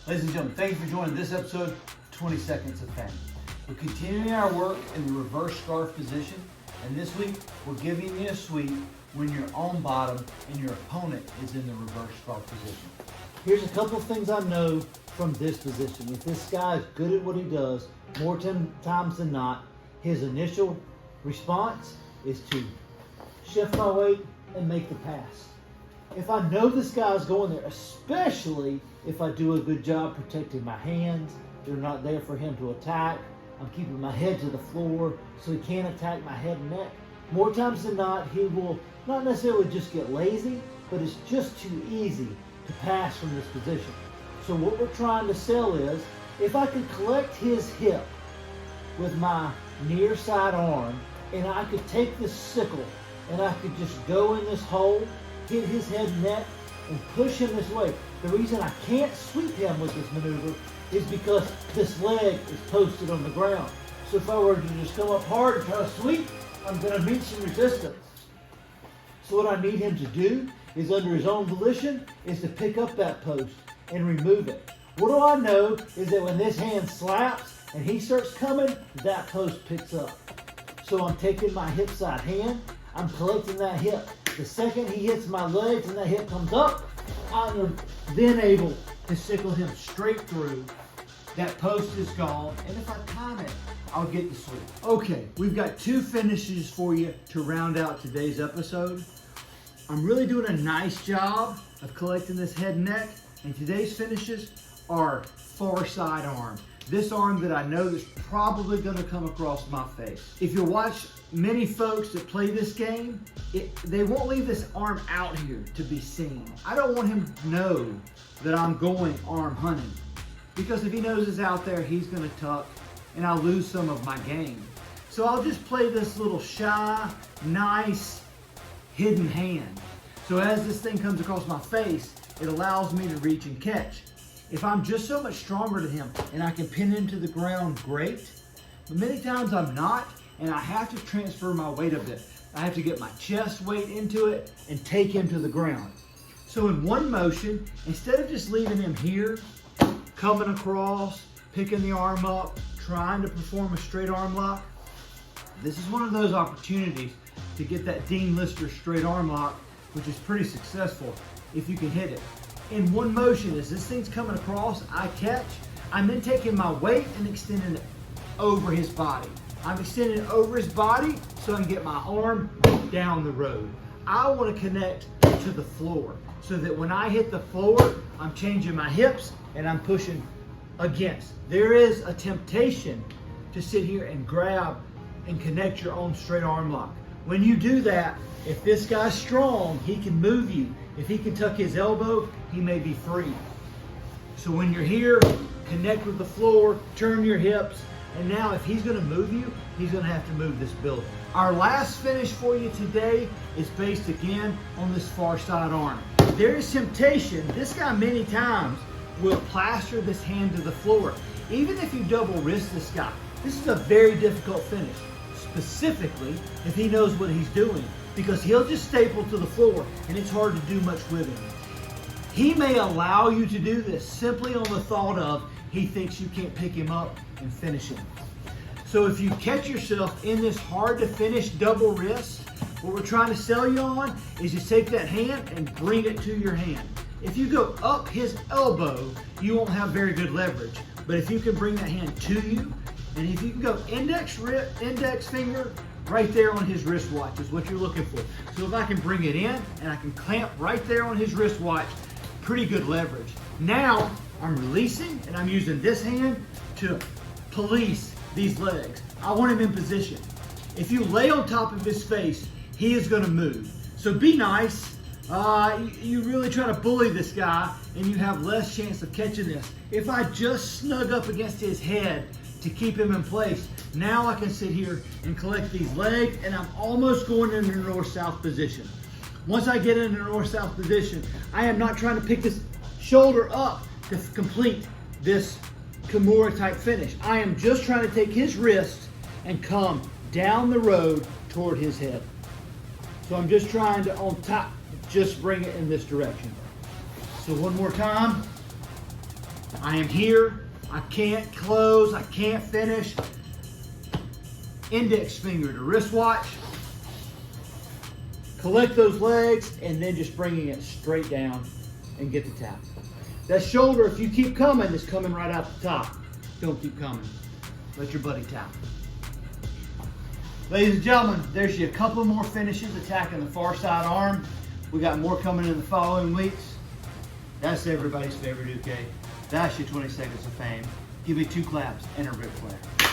Ladies and gentlemen, thank you for joining this episode of 20 Seconds of Fame. We're continuing our work in the reverse scarf position, and this week we're giving you a sweep when you're on bottom and your opponent is in the reverse scarf position. Here's a couple of things I know from this position. If this guy is good at what he does, more times than not, his initial response is to shift my weight and make the pass. If I know this guy's going there, especially if I do a good job protecting my hands, they're not there for him to attack. I'm keeping my head to the floor so he can't attack my head and neck. More times than not, he will not necessarily just get lazy, but it's just too easy to pass from this position. So what we're trying to sell is, if I could collect his hip with my near side arm, and I could take this sickle, and I could just go in this hole, hit his head and neck, and push him this way. The reason I can't sweep him with this maneuver is because this leg is posted on the ground. So if I were to just come up hard and try to sweep, I'm going to meet some resistance. So what I need him to do is, under his own volition, is to pick up that post and remove it. What do I know is that when this hand slaps and he starts coming, that post picks up. So I'm taking my hip side hand, I'm collecting that hip. The second he hits my legs and that hip comes up, I'm then able to sickle him straight through. That post is gone, and if I time it, I'll get the sweep. Okay, we've got two finishes for you to round out today's episode. I'm really doing a nice job of collecting this head and neck, and today's finishes are far side arm. This arm that I know is probably going to come across my face. If you watch many folks that play this game, they won't leave this arm out here to be seen. I don't want him to know that I'm going arm hunting, because if he knows it's out there, he's going to tuck and I'll lose some of my game. So I'll just play this little shy, nice, hidden hand. So as this thing comes across my face, it allows me to reach and catch. If I'm just so much stronger than him and I can pin him to the ground, great. But many times I'm not, and I have to transfer my weight a bit. I have to get my chest weight into it and take him to the ground. So in one motion, instead of just leaving him here, coming across, picking the arm up, trying to perform a straight arm lock, this is one of those opportunities to get that Dean Lister straight arm lock, which is pretty successful if you can hit it. In one motion, as this thing's coming across, I catch, I'm then taking my weight and extending it over his body. I'm extending it over his body so I can get my arm down the road. I want to connect to the floor so that when I hit the floor, I'm changing my hips and I'm pushing against. There is a temptation to sit here and grab and connect your own straight arm lock. When you do that, if this guy's strong, he can move you. If he can tuck his elbow, he may be free. So when you're here, connect with the floor, turn your hips, and now if he's going to move you, he's going to have to move this building. Our last finish for you today is based again on this far side arm. There is temptation. This guy many times will plaster this hand to the floor. Even if you double wrist this guy, this is a very difficult finish, specifically if he knows what he's doing, because he'll just staple to the floor and it's hard to do much with him. He may allow you to do this simply on the thought of he thinks you can't pick him up and finish him. So if you catch yourself in this hard to finish double wrist, what we're trying to sell you on is you take that hand and bring it to your hand. If you go up his elbow, you won't have very good leverage. But if you can bring that hand to you, and if you can go index finger right there on his wristwatch is what you're looking for. So if I can bring it in and I can clamp right there on his wristwatch, pretty good leverage. Now I'm releasing and I'm using this hand to police these legs. I want him in position. If you lay on top of his face, he is going to move. So be nice. You really try to bully this guy and you have less chance of catching this. If I just snug up against his head to keep him in place, now I can sit here and collect these legs and I'm almost going into the north-south position. Once I get into the north-south position, I am not trying to pick this shoulder up to complete this kimura type finish. I am just trying to take his wrist and come down the road toward his head. So I'm just trying to, on top, just bring it in this direction. So one more time. I am here. I can't close. I can't finish. Index finger to wristwatch. Collect those legs and then just bringing it straight down and get the tap. That shoulder, if you keep coming, is coming right out the top. Don't keep coming. Let your buddy tap. Ladies and gentlemen, there's you a couple more finishes attacking the far side arm. We got more coming in the following weeks. That's everybody's favorite UK. That's your 20 seconds of fame. Give me 2 claps and a Ric Flair.